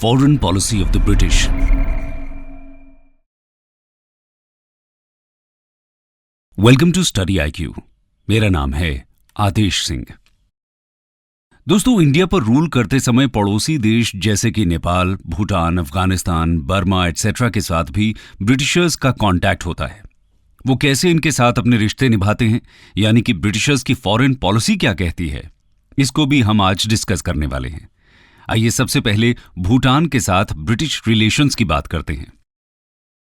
Foreign policy of the British. Welcome to study IQ। मेरा नाम है आदेश सिंह। दोस्तों, इंडिया पर रूल करते समय पड़ोसी देश जैसे कि नेपाल, भूटान, अफगानिस्तान, बर्मा एटसेट्रा के साथ भी ब्रिटिशर्स का कांटेक्ट होता है। वो कैसे इनके साथ अपने रिश्ते निभाते हैं, यानी कि ब्रिटिशर्स की फॉरेन पॉलिसी क्या कहती है, इसको भी हम आज डिस्कस करने वाले हैं। आइए सबसे पहले भूटान के साथ ब्रिटिश रिलेशंस की बात करते हैं।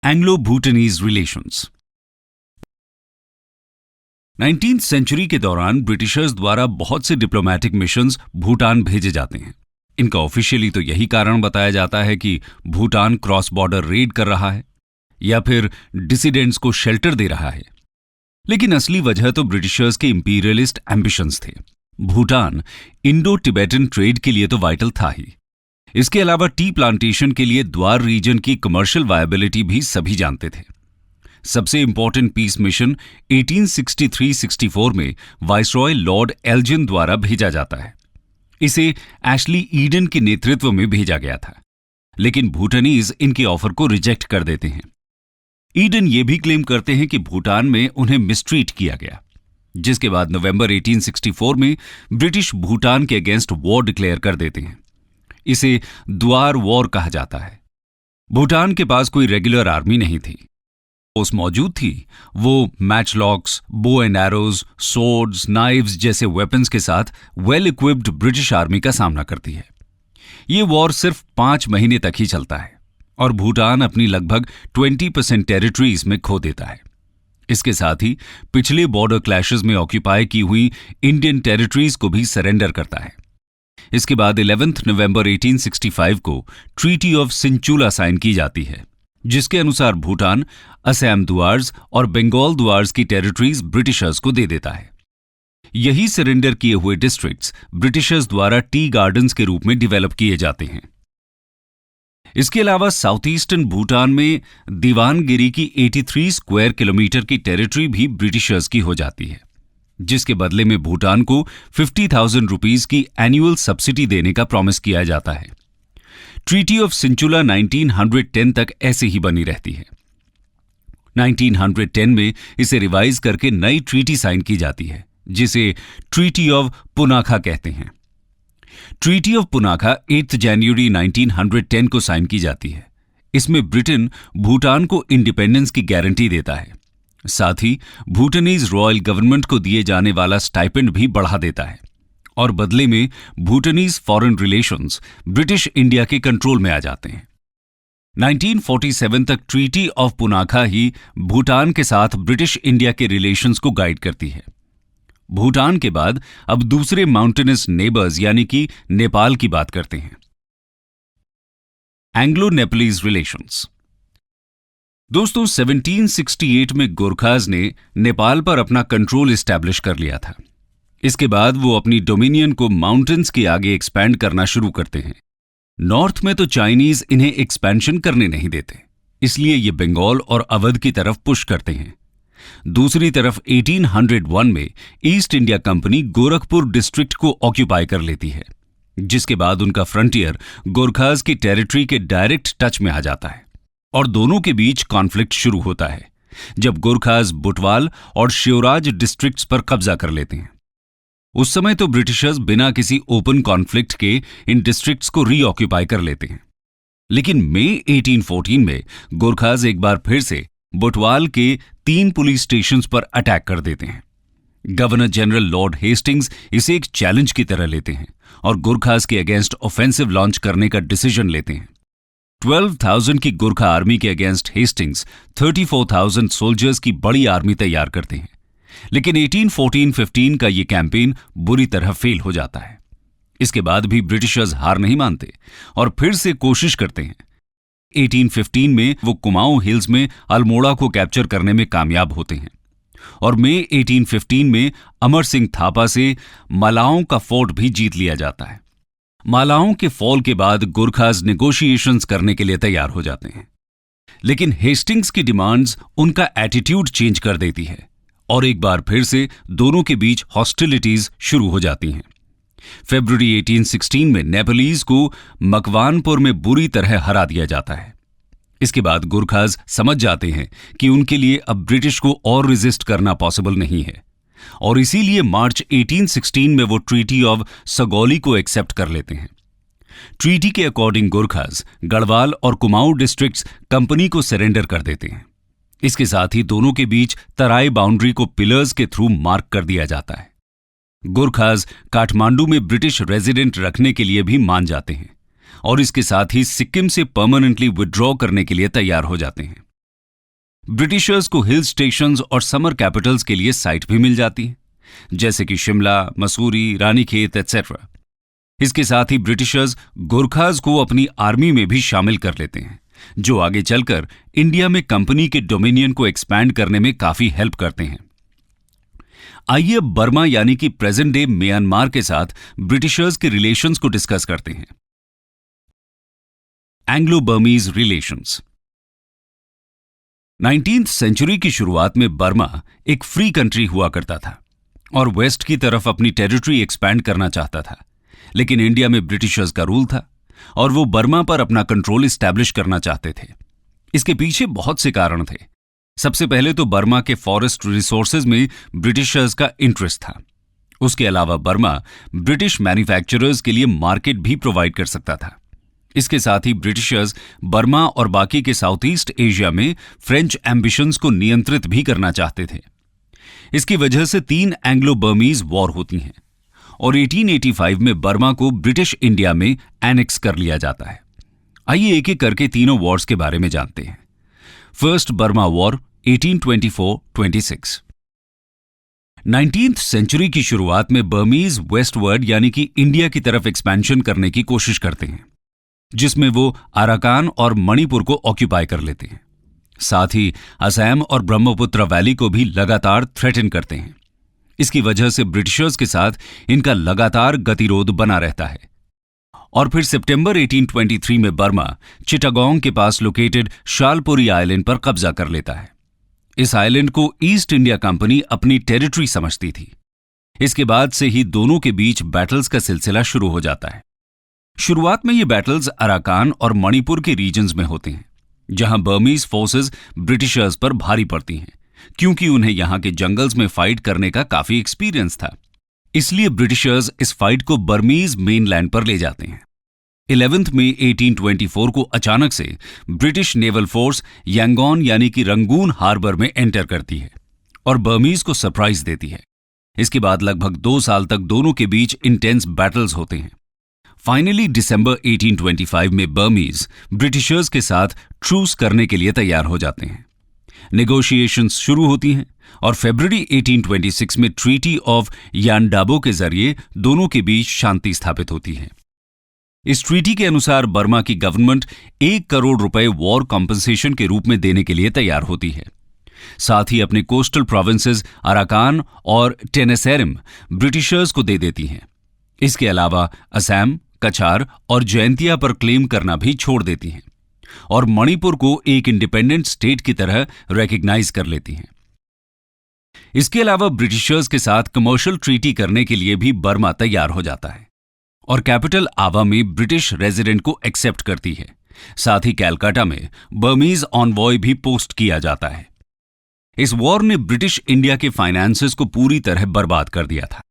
Anglo भूटानीज relations. 19th सेंचुरी के दौरान ब्रिटिशर्स द्वारा बहुत से डिप्लोमेटिक मिशंस भूटान भेजे जाते हैं। इनका ऑफिशियली तो यही कारण बताया जाता है कि भूटान क्रॉस बॉर्डर रेड कर रहा है या फिर डिसिडेंट्स को शेल्टर दे रहा है, लेकिन असली वजह तो ब्रिटिशर्स के इंपीरियलिस्ट एम्बिशंस थे। भूटान इंडो टिबेटन ट्रेड के लिए तो वाइटल था ही, इसके अलावा टी प्लांटेशन के लिए द्वार रीजन की कमर्शियल वायबिलिटी भी सभी जानते थे। सबसे इंपॉर्टेंट पीस मिशन 1863-64 में वाइसरॉय लॉर्ड एल्जिन द्वारा भेजा जाता है। इसे एशली ईडन के नेतृत्व में भेजा गया था, लेकिन भूटानीज इनके ऑफर को रिजेक्ट कर देते हैं। ईडन ये भी क्लेम करते हैं कि भूटान में उन्हें मिसट्रीट किया गया, जिसके बाद नवंबर 1864 में ब्रिटिश भूटान के अगेंस्ट वॉर डिक्लेयर कर देते हैं। इसे द्वार वॉर कहा जाता है। भूटान के पास कोई रेगुलर आर्मी नहीं थी। फोर्स मौजूद थी, वो matchlocks, bow and arrows, swords, knives जैसे वेपन्स के साथ वेल इक्विप्ड ब्रिटिश आर्मी का सामना करती है। ये वॉर सिर्फ 5 महीने तक ही चलता है और भूटान अपनी लगभग 20% टेरिटरीज में खो देता है। इसके साथ ही पिछले बॉर्डर क्लैशेस में ऑक्यूपाई की हुई इंडियन टेरिटरीज को भी सरेंडर करता है। इसके बाद 11 नवंबर 1865 को ट्रीटी ऑफ सिंचुला साइन की जाती है, जिसके अनुसार भूटान असम दुआर्स और बंगाल दुआर्स की टेरिटरीज ब्रिटिशर्स को दे देता है। यही सरेंडर किए हुए डिस्ट्रिक्ट्स ब्रिटिशर्स द्वारा टी गार्डन्स के रूप में डिवेलप किए जाते हैं। इसके अलावा साउथ ईस्टर्न भूटान में दीवानगिरी की 83 स्क्वायर किलोमीटर की टेरिटरी भी ब्रिटिशर्स की हो जाती है, जिसके बदले में भूटान को 50,000 रुपीज की एनुअल सब्सिडी देने का प्रॉमिस किया जाता है। ट्रीटी ऑफ सिंचुला 1910 तक ऐसे ही बनी रहती है। 1910 में इसे रिवाइज करके नई ट्रीटी साइन की जाती है, जिसे ट्रीटी ऑफ पुनाखा कहते हैं। ट्रीटी ऑफ पुनाखा 8 जनवरी 1910 को साइन की जाती है। इसमें ब्रिटेन भूटान को इंडिपेंडेंस की गारंटी देता है, साथ ही भूटानीज रॉयल गवर्नमेंट को दिए जाने वाला स्टाइपेंड भी बढ़ा देता है और बदले में भूटानीज फॉरेन रिलेशंस ब्रिटिश इंडिया के कंट्रोल में आ जाते हैं। 1947 तक ट्रीटी ऑफ पुनाखा ही भूटान के साथ ब्रिटिश इंडिया के रिलेशंस को गाइड करती है। भूटान के बाद अब दूसरे माउंटेनस नेबर्स यानी कि नेपाल की बात करते हैं। Anglo Nepalese relations. दोस्तों, 1768 में गोरखाज ने नेपाल पर अपना कंट्रोल एस्टैब्लिश कर लिया था। इसके बाद वो अपनी डोमिनियन को माउंटेन्स के आगे एक्सपैंड करना शुरू करते हैं। नॉर्थ में तो चाइनीज इन्हें एक्सपेंशन करने नहीं देते, इसलिए ये बंगाल और अवध की तरफ पुश करते हैं। दूसरी तरफ 1801 में east India company Gorakhpur district को ऑक्यूपाई कर लेती है, जिसके बाद उनका फ्रंटियर गोरखाज की टेरिटरी के डायरेक्ट टच में आ जाता है और दोनों के बीच कॉन्फ्लिक्ट शुरू होता है, जब गोरखाज बुटवाल और शिवराज डिस्ट्रिक्ट्स पर कब्जा कर लेते हैं। उस समय तो ब्रिटिशर्स बिना किसी ओपन कॉन्फ्लिक्ट के इन डिस्ट्रिक्ट्स को रीऑक्यूपाई कर लेते हैं, लेकिन मई 1814 में गोरखाज एक बार फिर से बुटवाल के 3 पुलिस स्टेशंस पर अटैक कर देते हैं। गवर्नर जनरल लॉर्ड हेस्टिंग्स इसे एक चैलेंज की तरह लेते हैं और गोरखाज के अगेंस्ट ऑफेंसिव लॉन्च करने का डिसीजन लेते हैं। 12,000 की गोरखा आर्मी के अगेंस्ट हेस्टिंग्स 34,000 सोल्जर्स की बड़ी आर्मी तैयार करते हैं, लेकिन 1814-15 का ये कैंपेन बुरी तरह फेल हो जाता है। इसके बाद भी ब्रिटिशर्स हार नहीं मानते और फिर से कोशिश करते हैं। 1815 में वो कुमाऊं हिल्स में अल्मोड़ा को कैप्चर करने में कामयाब होते हैं और मई 1815 में अमर सिंह थापा से मालाओं का फोर्ट भी जीत लिया जाता है। मालाओं के फॉल के बाद गोरखाज नेगोशिएशंस करने के लिए तैयार हो जाते हैं, लेकिन हेस्टिंग्स की डिमांड्स उनका एटीट्यूड चेंज कर देती है और एक बार फिर से दोनों के बीच हॉस्टिलिटीज शुरू हो जाती हैं। फरवरी 1816 में नेपोलीज को मकवानपुर में बुरी तरह हरा दिया जाता है। इसके बाद गुरखाज समझ जाते हैं कि उनके लिए अब ब्रिटिश को और रेजिस्ट करना पॉसिबल नहीं है और इसीलिए मार्च 1816 में वो ट्रीटी ऑफ सगौली को एक्सेप्ट कर लेते हैं। ट्रीटी के अकॉर्डिंग गुरखाज गढ़वाल और कुमाऊं डिस्ट्रिक्ट्स कंपनी को सरेंडर कर देते हैं। इसके साथ ही दोनों के बीच तराई बाउंड्री को पिलर्स के थ्रू मार्क कर दिया जाता है। गुरखाज काठमांडू में ब्रिटिश रेजिडेंट रखने के लिए भी मान जाते हैं और इसके साथ ही सिक्किम से परमानेंटली विड्रॉ करने के लिए तैयार हो जाते हैं। ब्रिटिशर्स को हिल स्टेशंस और समर कैपिटल्स के लिए साइट भी मिल जाती है, जैसे कि शिमला, मसूरी, रानीखेत एटसेट्रा। इसके साथ ही ब्रिटिशर्स गुरखाज को अपनी आर्मी में भी शामिल कर लेते हैं, जो आगे चलकर इंडिया में कंपनी के डोमिनियन को एक्सपैंड करने में काफी हेल्प करते हैं। आइए अब बर्मा यानी कि प्रेजेंट डे म्यांमार के साथ ब्रिटिशर्स के रिलेशंस को डिस्कस करते हैं। Anglo Burmese relations. 19th century की शुरुआत में बर्मा एक फ्री कंट्री हुआ करता था और वेस्ट की तरफ अपनी टेरिटरी एक्सपैंड करना चाहता था, लेकिन इंडिया में ब्रिटिशर्स का रूल था और वो बर्मा पर अपना कंट्रोल इस्टेब्लिश करना चाहते थे। इसके पीछे बहुत से कारण थे। सबसे पहले तो बर्मा के फॉरेस्ट रिसोर्सेज में ब्रिटिशर्स का इंटरेस्ट था। उसके अलावा बर्मा ब्रिटिश मैन्युफैक्चरर्स के लिए मार्केट भी प्रोवाइड कर सकता था। इसके साथ ही ब्रिटिशर्स बर्मा और बाकी के साउथ ईस्ट एशिया में फ्रेंच एम्बिशंस को नियंत्रित भी करना चाहते थे। इसकी वजह से 3 एंग्लो बर्मीज वॉर होती हैं और 1885 में बर्मा को ब्रिटिश इंडिया में एनेक्स कर लिया जाता है। आइए एक एक करके तीनों वॉर्स के बारे में जानते हैं। First Burma war 1824-26। 19th century की शुरुआत में बर्मीज वेस्टवर्ड यानी कि इंडिया की तरफ एक्सपेंशन करने की कोशिश करते हैं, जिसमें वो अराकान और मणिपुर को ऑक्यूपाई कर लेते हैं। साथ ही असम और ब्रह्मपुत्र वैली को भी लगातार थ्रेटन करते हैं। इसकी वजह से ब्रिटिशर्स के साथ इनका लगातार गतिरोध बना रहता है। और फिर सितंबर 1823 में बर्मा चिटागोंग के पास लोकेटेड शालपुरी आइलैंड पर कब्जा कर लेता है। इस आइलैंड को ईस्ट इंडिया कंपनी अपनी टेरिटरी समझती थी। इसके बाद से ही दोनों के बीच बैटल्स का सिलसिला शुरू हो जाता है। शुरुआत में ये बैटल्स अराकान और मणिपुर के रीजन्स में होते हैं, जहां बर्मीज फोर्सेस ब्रिटिशर्स पर भारी पड़ती हैं, क्योंकि उन्हें यहां के जंगल्स में फाइट करने का काफी एक्सपीरियंस था। इसलिए ब्रिटिशर्स इस फाइट को बर्मीज मेनलैंड पर ले जाते हैं। 11 मई 1824 को अचानक से ब्रिटिश नेवल फोर्स यांगोन यानी कि रंगून हार्बर में एंटर करती है और बर्मीज को सरप्राइज देती है। इसके बाद लगभग 2 साल तक दोनों के बीच इंटेंस बैटल्स होते हैं। फाइनली दिसंबर 1825 में बर्मीज ब्रिटिशर्स के साथ ट्रूस करने के लिए तैयार हो जाते हैं। नेगोशिएशंस शुरू होती हैं और फरवरी 1826 में ट्रीटी ऑफ यांडाबो के जरिए दोनों के बीच शांति स्थापित होती है। इस ट्रीटी के अनुसार बर्मा की गवर्नमेंट 1 करोड़ रुपए वॉर कॉम्पनसेशन के रूप में देने के लिए तैयार होती है। साथ ही अपने कोस्टल प्रोविंसेस अराकान और टेनेसेरिम ब्रिटिशर्स को दे देती हैं। इसके अलावा असम, कछार और जयंतिया पर क्लेम करना भी छोड़ देती हैं और मणिपुर को एक इंडिपेंडेंट स्टेट की तरह रिकॉग्नाइज कर लेती हैं। इसके अलावा ब्रिटिशर्स के साथ कमर्शियल ट्रीटी करने के लिए भी बर्मा तैयार हो जाता है और कैपिटल आवा में ब्रिटिश रेजिडेंट को एक्सेप्ट करती है। साथ ही कैलकाटा में बर्मीज ऑनवॉय भी पोस्ट किया जाता है। इस वॉर ने ब्रिटिश इंडिया के फाइनेंसेस को पूरी तरह बर्बाद कर दिया था।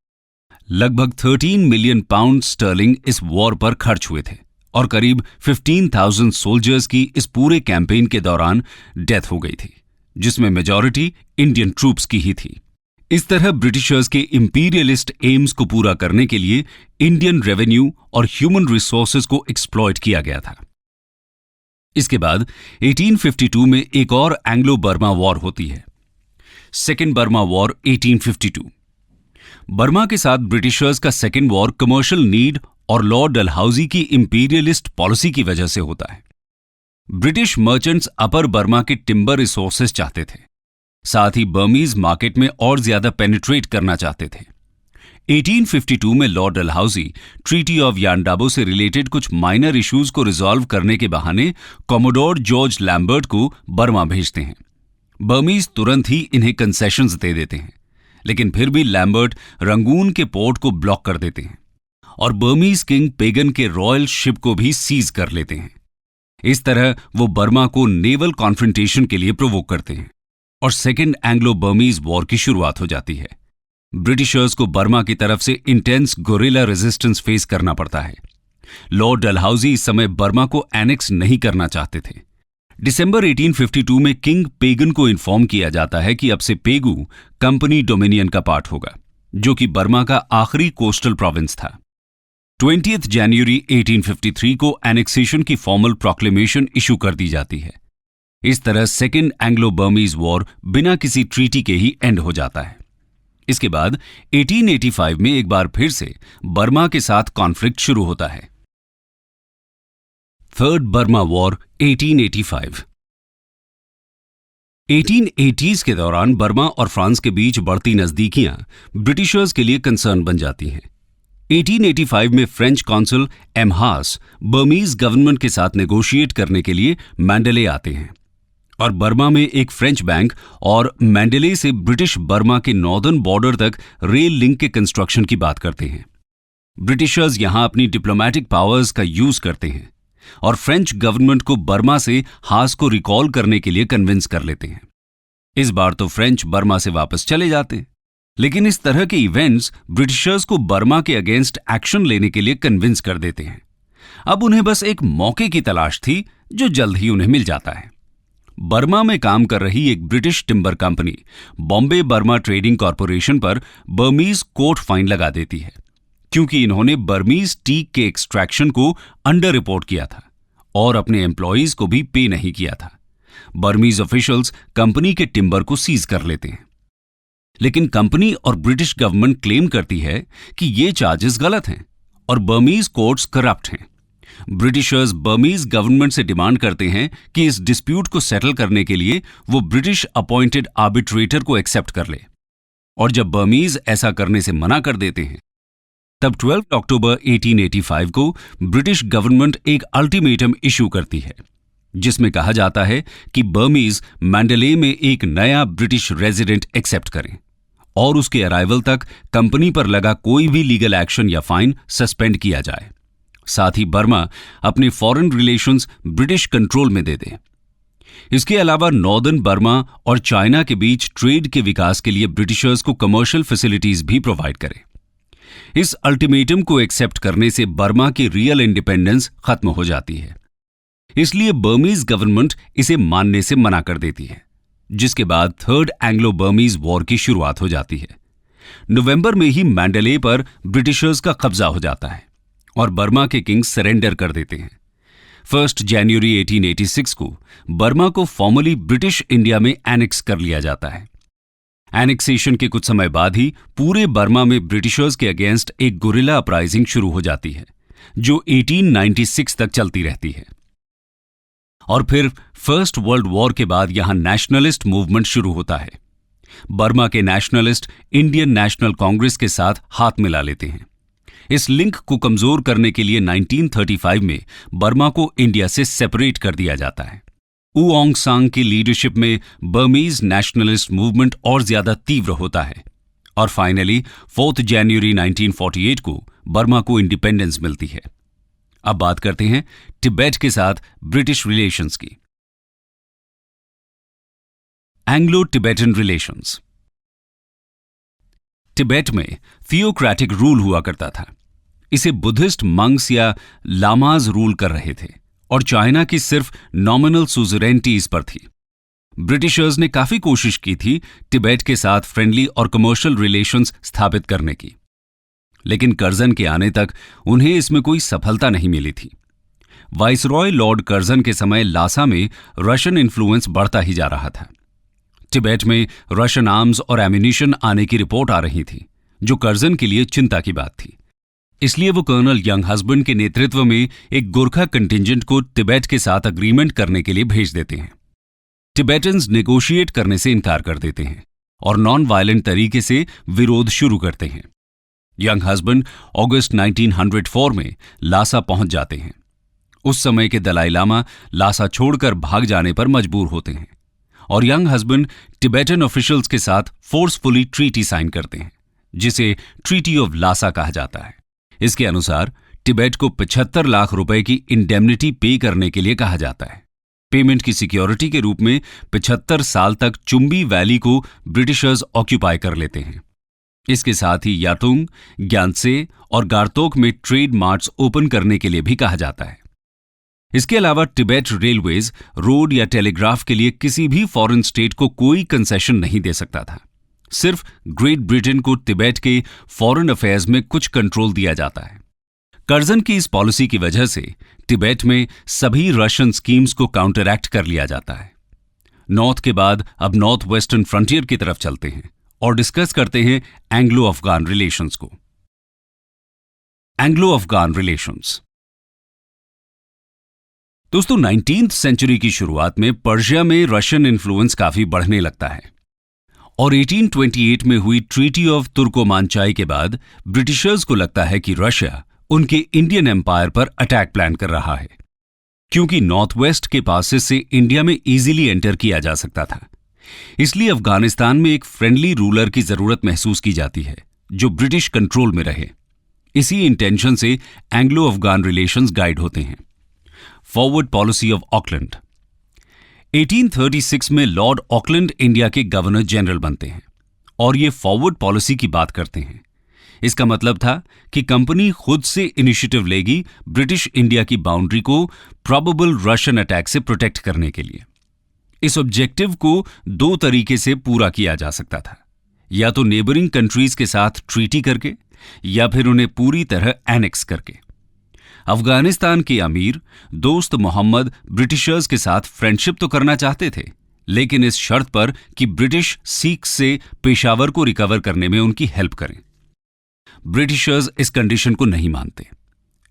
लगभग 13 मिलियन पाउंड स्टर्लिंग इस वॉर पर खर्च हुए थे और करीब 15,000 सोल्जर्स की इस पूरे कैंपेन के दौरान डेथ हो गई थी, जिसमें मेजॉरिटी इंडियन ट्रूप्स की ही थी। इस तरह ब्रिटिशर्स के इंपीरियलिस्ट एम्स को पूरा करने के लिए इंडियन रेवेन्यू और ह्यूमन रिसोर्सेज को एक्सप्लॉइट किया गया था। इसके बाद 1852 में एक और एंग्लो बर्मा वॉर होती है, सेकेंड बर्मा वॉर 1852। बर्मा के साथ ब्रिटिशर्स का सेकेंड वॉर कमर्शियल नीड और लॉर्ड डलहौजी की इंपीरियलिस्ट पॉलिसी की वजह से होता है। ब्रिटिश मर्चेंट्स अपर बर्मा के टिम्बर रिसोर्सेज चाहते थे, साथ ही बर्मीज मार्केट में और ज्यादा पेनिट्रेट करना चाहते थे। 1852 में Lord Dalhousie treaty of Yandabo से रिलेटेड कुछ माइनर इश्यूज को रिजॉल्व करने के बहाने कॉमोडोर जॉर्ज लैम्बर्ट को बर्मा भेजते हैं। बर्मीज तुरंत ही इन्हें कंसेशंस दे देते हैं, लेकिन फिर भी लैम्बर्ट रंगून के पोर्ट को ब्लॉक कर देते हैं और बर्मीज किंग पेगन के रॉयल शिप को भी सीज कर लेते हैं। इस तरह वो बर्मा को नेवल कॉन्फ्रंटेशन के लिए प्रोवोक करते हैं और सेकेंड एंग्लो बर्मीज वॉर की शुरुआत हो जाती है। ब्रिटिशर्स को बर्मा की तरफ से इंटेंस गोरिल्ला रेजिस्टेंस फेस करना पड़ता है। लॉर्ड डलहौजी इस समय बर्मा को एनेक्स नहीं करना चाहते थे। दिसंबर 1852 में किंग पेगन को इन्फॉर्म किया जाता है कि अब से पेगू कंपनी डोमिनियन का पार्ट होगा, जो कि बर्मा का आखिरी कोस्टल प्रोविंस था। 20 जनवरी 1853 को एनेक्सेशन की फॉर्मल प्रोक्लेमेशन इशू कर दी जाती है। इस तरह सेकेंड एंग्लो बर्मीज वॉर बिना किसी ट्रीटी के ही एंड हो जाता है। इसके बाद 1885 में एक बार फिर से बर्मा के साथ कॉन्फ्लिक्ट शुरू होता है। Third Burma war 1885। 1880s के दौरान बर्मा और फ्रांस के बीच बढ़ती नजदीकियां ब्रिटिशर्स के लिए कंसर्न बन जाती हैं। 1885 में फ्रेंच कॉन्सल एम हास बर्मीज गवर्नमेंट के साथ नेगोशिएट करने के लिए मैंडेले आते हैं और बर्मा में एक फ्रेंच बैंक और मैंडेले से ब्रिटिश बर्मा के नॉर्दर्न बॉर्डर तक रेल लिंक के कंस्ट्रक्शन की बात करते हैं। ब्रिटिशर्स यहां अपनी डिप्लोमेटिक पावर्स का यूज करते हैं और फ्रेंच गवर्नमेंट को बर्मा से हास को रिकॉल करने के लिए कन्विंस कर लेते हैं। इस बार तो फ्रेंच बर्मा से वापस चले जाते हैं, लेकिन इस तरह के इवेंट्स ब्रिटिशर्स को बर्मा के अगेंस्ट एक्शन लेने के लिए कन्विंस कर देते हैं। अब उन्हें बस एक मौके की तलाश थी, जो जल्द ही उन्हें मिल जाता है। बर्मा में काम कर रही एक British timber company Bombay Burma trading corporation पर बर्मीज कोर्ट फाइन लगा देती है, क्योंकि इन्होंने बर्मीज टीक के एक्सट्रैक्शन को अंडर रिपोर्ट किया था और अपने एम्प्लॉयज को भी पे नहीं किया था। बर्मीज ऑफिशियल्स कंपनी के टिम्बर को सीज कर लेते हैं, लेकिन कंपनी और ब्रिटिश गवर्नमेंट क्लेम करती है कि ये चार्जेस गलत हैं और बर्मीज कोर्ट्स करप्ट हैं। ब्रिटिशर्स बर्मीज गवर्नमेंट से डिमांड करते हैं कि इस डिस्प्यूट को सेटल करने के लिए वो ब्रिटिश अपॉइंटेड आर्बिट्रेटर को एक्सेप्ट कर ले, और जब बर्मीज ऐसा करने से मना कर देते हैं, तब 12 अक्टूबर 1885 को ब्रिटिश गवर्नमेंट एक अल्टीमेटम इशू करती है, जिसमें कहा जाता है कि बर्मीज मैंडेले में एक नया ब्रिटिश रेजिडेंट एक्सेप्ट करें और उसके अराइवल तक कंपनी पर लगा कोई भी लीगल एक्शन या फाइन सस्पेंड किया जाए। साथ ही बर्मा अपने फॉरेन रिलेशंस ब्रिटिश कंट्रोल में दे दे। इसके अलावा नॉर्दर्न बर्मा और चाइना के बीच ट्रेड के विकास के लिए ब्रिटिशर्स को कमर्शियल फैसिलिटीज भी प्रोवाइड करें। इस अल्टीमेटम को एक्सेप्ट करने से बर्मा की रियल इंडिपेंडेंस खत्म हो जाती है, इसलिए बर्मीज गवर्नमेंट इसे मानने से मना कर देती है, जिसके बाद थर्ड एंग्लो बर्मीज वॉर की शुरुआत हो जाती है। नवंबर में ही मैंडेले पर ब्रिटिशर्स का कब्जा हो जाता है और बर्मा के किंग सरेंडर कर देते हैं। 1 जनवरी 1886 को बर्मा को फॉर्मली ब्रिटिश इंडिया में एनेक्स कर लिया जाता है। एनेक्सेशन के कुछ समय बाद ही पूरे बर्मा में ब्रिटिशर्स के अगेंस्ट एक गुरिल्ला अपराइजिंग शुरू हो जाती है, जो 1896 तक चलती रहती है। और फिर फर्स्ट वर्ल्ड वॉर के बाद यहां नेशनलिस्ट मूवमेंट शुरू होता है। बर्मा के नेशनलिस्ट इंडियन नेशनल कांग्रेस के साथ हाथ मिला लेते हैं। इस लिंक को कमजोर करने के लिए 1935 में बर्मा को इंडिया से सेपरेट कर दिया जाता है। उओंग सांग की लीडरशिप में बर्मीज नेशनलिस्ट मूवमेंट और ज्यादा तीव्र होता है और फाइनली 4 जनवरी 1948 को बर्मा को इंडिपेंडेंस मिलती है। अब बात करते हैं तिब्बत के साथ ब्रिटिश रिलेशंस की। Anglo Tibetan relations. तिब्बत में थियोक्रेटिक रूल हुआ करता था। इसे बुद्धिस्ट मंक्स या लामाज रूल कर रहे थे और चाइना की सिर्फ नॉमिनल सुजरेंटी इस पर थी। ब्रिटिशर्स ने काफी कोशिश की थी तिब्बत के साथ फ्रेंडली और कमर्शियल रिलेशंस स्थापित करने की, लेकिन कर्जन के आने तक उन्हें इसमें कोई सफलता नहीं मिली थी। वाइसरॉय लॉर्ड कर्जन के समय लासा में रशियन इन्फ्लुएंस बढ़ता ही जा रहा था। तिब्बत में रशियन आर्म्स और एम्यूनिशन आने की रिपोर्ट आ रही थी, जो कर्जन के लिए चिंता की बात थी। इसलिए वो कर्नल यंग हस्बैंड के नेतृत्व में एक गोरखा कंटिंजेंट को तिब्बत के साथ अग्रीमेंट करने के लिए भेज देते हैं। तिब्बतन्स नेगोशिएट करने से इनकार कर देते हैं और नॉन वायलेंट तरीके से विरोध शुरू करते हैं। यंग हस्बैंड अगस्त 1904 में लासा पहुंच जाते हैं। उस समय के दलाई लामा लासा छोड़कर भाग जाने पर मजबूर होते हैं और यंग हस्बैंड तिब्बतन ऑफिशियल्स के साथ फोर्सफुली ट्रीटी साइन करते हैं, जिसे ट्रीटी ऑफ लासा कहा जाता है। इसके अनुसार तिब्बत को 75 लाख रुपए की इंडेमनिटी पे करने के लिए कहा जाता है। पेमेंट की सिक्योरिटी के रूप में 75 साल तक चुम्बी वैली को ब्रिटिशर्स ऑक्यूपाई कर लेते हैं। इसके साथ ही यातुंग, ग्यानसे और गारतोक में ट्रेड मार्ट्स ओपन करने के लिए भी कहा जाता है। इसके अलावा तिब्बत रेलवेज रोड या टेलीग्राफ के लिए किसी भी फॉरेन स्टेट को कोई कंसेशन नहीं दे सकता था। सिर्फ ग्रेट ब्रिटेन को तिब्बत के फॉरेन अफेयर्स में कुछ कंट्रोल दिया जाता है। कर्जन की इस पॉलिसी की वजह से तिब्बत में सभी रशियन स्कीम्स को काउंटरएक्ट कर लिया जाता है। नॉर्थ के बाद अब नॉर्थ वेस्टर्न फ्रंटियर की तरफ चलते हैं और डिस्कस करते हैं एंग्लो अफगान रिलेशंस को। Anglo Afghan relations. दोस्तों, 19th सेंचुरी की शुरुआत में पर्शिया में रशियन इन्फ्लुएंस काफी बढ़ने लगता है और 1828 में हुई ट्रीटी ऑफ तुर्कोमांचाई के बाद ब्रिटिशर्स को लगता है कि रशिया उनके इंडियन एम्पायर पर अटैक प्लान कर रहा है, क्योंकि नॉर्थ वेस्ट के पासेस से इंडिया में इजीली एंटर किया जा सकता था। इसलिए अफगानिस्तान में एक फ्रेंडली रूलर की जरूरत महसूस की जाती है जो ब्रिटिश कंट्रोल में रहे। इसी इंटेंशन से एंग्लो अफगान रिलेशंस गाइड होते हैं। Forward policy of Auckland. 1836 में लॉर्ड ऑकलैंड इंडिया के गवर्नर जनरल बनते हैं और ये फॉरवर्ड पॉलिसी की बात करते हैं। इसका मतलब था कि कंपनी खुद से इनिशिएटिव लेगी ब्रिटिश इंडिया की बाउंड्री को प्रोबेबल रशियन अटैक से प्रोटेक्ट करने के लिए। इस ऑब्जेक्टिव को दो तरीके से पूरा किया जा सकता था, या तो नेबरिंग कंट्रीज के साथ ट्रीटी करके या फिर उन्हें पूरी तरह एनेक्स करके। अफगानिस्तान के अमीर दोस्त मोहम्मद ब्रिटिशर्स के साथ फ्रेंडशिप तो करना चाहते थे, लेकिन इस शर्त पर कि ब्रिटिश सिख से पेशावर को रिकवर करने में उनकी हेल्प करें। ब्रिटिशर्स इस कंडीशन को नहीं मानते।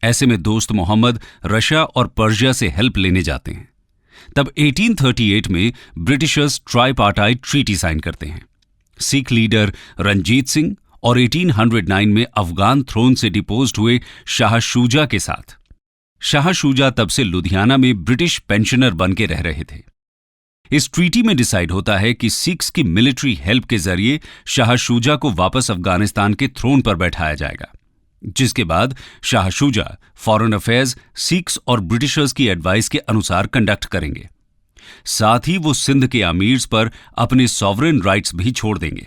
ऐसे में दोस्त मोहम्मद रशिया और पर्शिया से हेल्प लेने जाते हैं। तब 1838 में ब्रिटिशर्स ट्राइपार्टाइट ट्रीटी साइन करते हैं सिख लीडर रंजीत सिंह और 1809 में अफगान थ्रोन से डिपोज्ड हुए शाह शुजा के साथ। शाह शुजा तब से लुधियाना में ब्रिटिश पेंशनर बन के रह रहे थे। इस ट्रीटी में डिसाइड होता है कि सिख्स की मिलिट्री हेल्प के जरिए शाह शुजा को वापस अफगानिस्तान के थ्रोन पर बैठाया जाएगा, जिसके बाद Shah Shuja foreign affairs Sikhs और ब्रिटिशर्स की एडवाइस के अनुसार कंडक्ट करेंगे। साथ ही वो सिंध के अमीर्स पर अपने सॉवरेन राइट्स भी छोड़ देंगे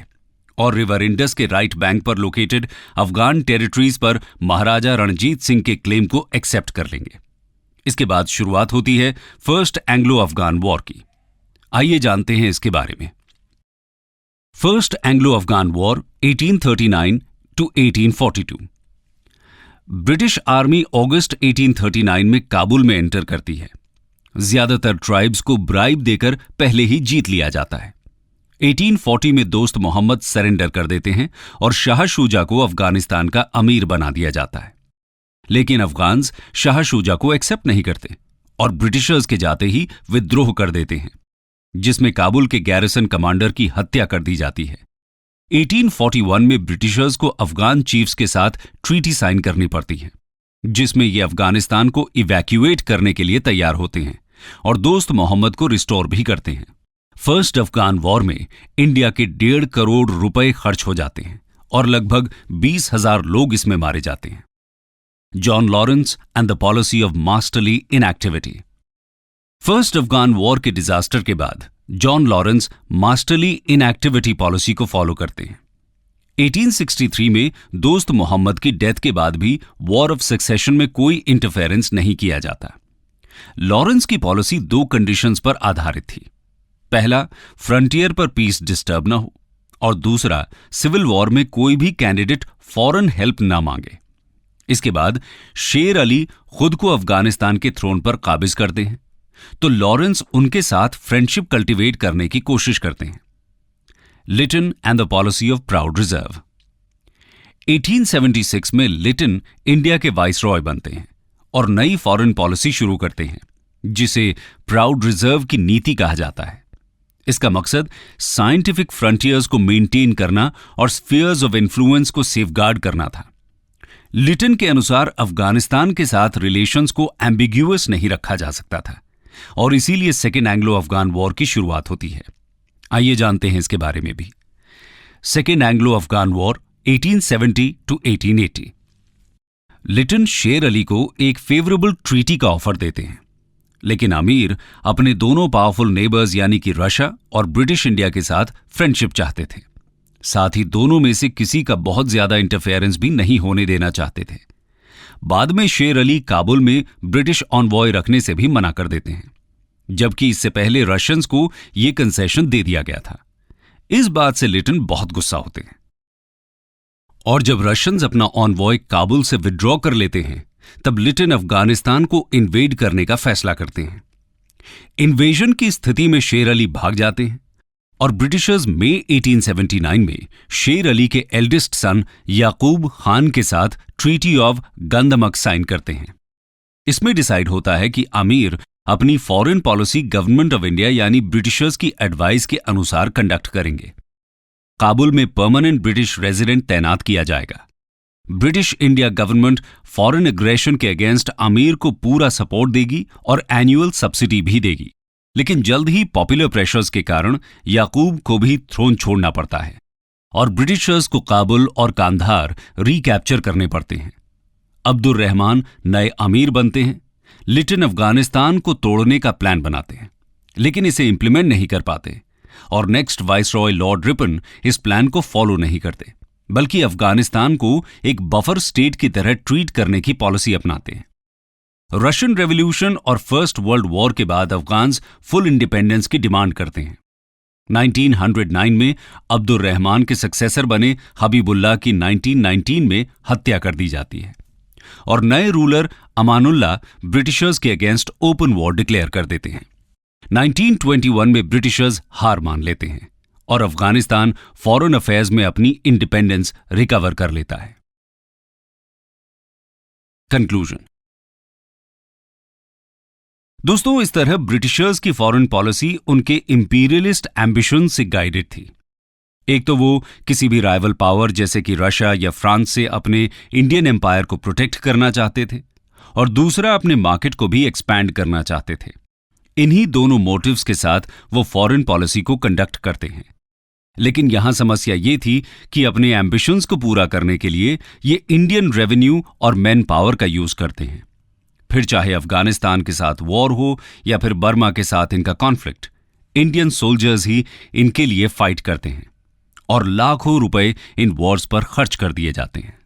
और रिवर इंडस के राइट बैंक पर लोकेटेड अफगान टेरिटरीज पर महाराजा रणजीत सिंह के क्लेम को एक्सेप्ट कर लेंगे। इसके बाद शुरुआत होती है फर्स्ट एंग्लो अफगान वॉर की। आइए जानते हैं इसके बारे में। First Anglo Afghan war 1839 to 1842। British army अगस्त 1839 में काबुल में एंटर करती है। ज्यादातर ट्राइब्स को ब्राइब देकर पहले ही जीत लिया जाता है। 1840 में दोस्त मोहम्मद सरेंडर कर देते हैं और शाह शुजा को अफगानिस्तान का अमीर बना दिया जाता है। लेकिन अफगान्स शाह शुजा को एक्सेप्ट नहीं करते और ब्रिटिशर्स के जाते ही विद्रोह कर देते हैं, जिसमें काबुल के गैरिसन कमांडर की हत्या कर दी जाती है। 1841 में ब्रिटिशर्स को अफगान चीफ्स के साथ ट्रीटी साइन करनी पड़ती है, जिसमें ये अफगानिस्तान को इवैक्यूएट करने के लिए तैयार होते हैं और दोस्त मोहम्मद को रिस्टोर भी करते हैं। फर्स्ट अफगान वॉर में इंडिया के 1.5 करोड़ रुपए खर्च हो जाते हैं और लगभग 20,000 लोग इसमें मारे जाते हैं। John Lawrence and the policy of masterly inactivity. First Afghan war के डिजास्टर के बाद John Lawrence masterly inactivity policy को फॉलो करते हैं। 1863 में दोस्त मोहम्मद की डेथ के बाद भी वॉर ऑफ सक्सेशन में कोई इंटरफेरेंस नहीं किया जाता। लॉरेंस की पॉलिसी 2 कंडीशंस पर आधारित थी। पहला, फ्रंटियर पर पीस डिस्टर्ब न हो, और दूसरा, सिविल वॉर में कोई भी कैंडिडेट फॉरेन हेल्प ना मांगे। इसके बाद शेर अली खुद को अफगानिस्तान के थ्रोन पर काबिज करते हैं, तो लॉरेंस उनके साथ फ्रेंडशिप कल्टीवेट करने की कोशिश करते हैं। Lytton and the policy of proud reserve. 1876 में लिटन इंडिया के वाइसरॉय बनते हैं और नई फॉरेन पॉलिसी शुरू करते हैं, जिसे प्राउड रिजर्व की नीति कहा जाता है। इसका मकसद साइंटिफिक फ्रंटियर्स को मेंटेन करना और स्फीयर्स ऑफ इन्फ्लुएंस को सेफगार्ड करना था। लिटन के अनुसार अफगानिस्तान के साथ रिलेशंस को एम्बिग्यूअस नहीं रखा जा सकता था और इसीलिए सेकेंड एंग्लो अफगान वॉर की शुरुआत होती है। आइए जानते हैं इसके बारे में भी। Second Anglo Afghan war 1870 to 1880। Lytton Sher Ali को एक फेवरेबल ट्रीटी का ऑफर देते हैं, लेकिन अमीर अपने दोनों पावरफुल नेबर्स यानी कि रशिया और ब्रिटिश इंडिया के साथ फ्रेंडशिप चाहते थे। साथ ही दोनों में से किसी का बहुत ज्यादा इंटरफेरेंस भी नहीं होने देना चाहते थे। बाद में शेर अली काबुल में ब्रिटिश ऑनवॉय रखने से भी मना कर देते हैं, जबकि इससे पहले रशियंस को यह कंसेशन दे दिया गया था। इस बात से लिटन बहुत गुस्सा होते हैं और जब रशियंस अपना ऑनवॉय काबुल से विड्रॉ कर लेते हैं, तब लिटन अफगानिस्तान को इन्वेड करने का फैसला करते हैं। इन्वेजन की स्थिति में शेर अली भाग जाते हैं और ब्रिटिशर्स मई 1879 में शेर अली के एल्डेस्ट सन याकूब खान के साथ ट्रीटी ऑफ गंदमक साइन करते हैं। इसमें डिसाइड होता है कि आमिर अपनी foreign policy government of India यानी ब्रिटिशर्स की एडवाइस के अनुसार कंडक्ट करेंगे। काबुल में परमानेंट ब्रिटिश रेजिडेंट तैनात किया जाएगा। British India government foreign aggression के अगेंस्ट आमिर को पूरा सपोर्ट देगी और एनुअल सब्सिडी भी देगी, लेकिन जल्द ही पॉपुलर प्रेशर्स के कारण याकूब को भी थ्रोन छोड़ना पड़ता है और ब्रिटिशर्स को काबुल और कांधार रिकैप्चर करने पड़ते हैं। अब्दुल रहमान नए अमीर बनते हैं। लिटन अफगानिस्तान को तोड़ने का प्लान बनाते हैं, लेकिन इसे इंप्लीमेंट नहीं कर पाते और नेक्स्ट वाइसरॉय लॉर्ड रिपन इस प्लान को फॉलो नहीं करते, बल्कि अफगानिस्तान को एक बफर स्टेट की तरह ट्रीट करने की पॉलिसी अपनाते हैं। रशियन रेवोल्यूशन और फर्स्ट वर्ल्ड वॉर के बाद अफगान्स फुल इंडिपेंडेंस की डिमांड करते हैं। 1909 में अब्दुल रहमान के सक्सेसर बने हबीबुल्लाह की 1919 में हत्या कर दी जाती है और नए रूलर अमानुल्लाह ब्रिटिशर्स के अगेंस्ट ओपन वॉर डिक्लेयर कर देते हैं। 1921 में ब्रिटिशर्स हार मान लेते हैं और अफगानिस्तान फॉरेन अफेयर्स में अपनी इंडिपेंडेंस रिकवर कर लेता है। कंक्लूजन। दोस्तों, इस तरह ब्रिटिशर्स की फॉरेन पॉलिसी उनके इंपीरियलिस्ट एम्बिशन से गाइडेड थी। एक तो वो किसी भी राइवल पावर जैसे कि रशिया या फ्रांस से अपने इंडियन एम्पायर को प्रोटेक्ट करना चाहते थे और दूसरा अपने मार्केट को भी एक्सपैंड करना चाहते थे। इन्हीं दोनों मोटिव्स के साथ वो फॉरेन पॉलिसी को कंडक्ट करते हैं। लेकिन यहां समस्या ये थी कि अपने एम्बिशंस को पूरा करने के लिए ये इंडियन रेवेन्यू और मैन पावर का यूज करते हैं। फिर चाहे अफगानिस्तान के साथ वॉर हो या फिर बर्मा के साथ इनका कॉन्फ्लिक्ट, इंडियन सोल्जर्स ही इनके लिए फाइट करते हैं और लाखों रुपए इन वॉर्स पर खर्च कर दिए जाते हैं।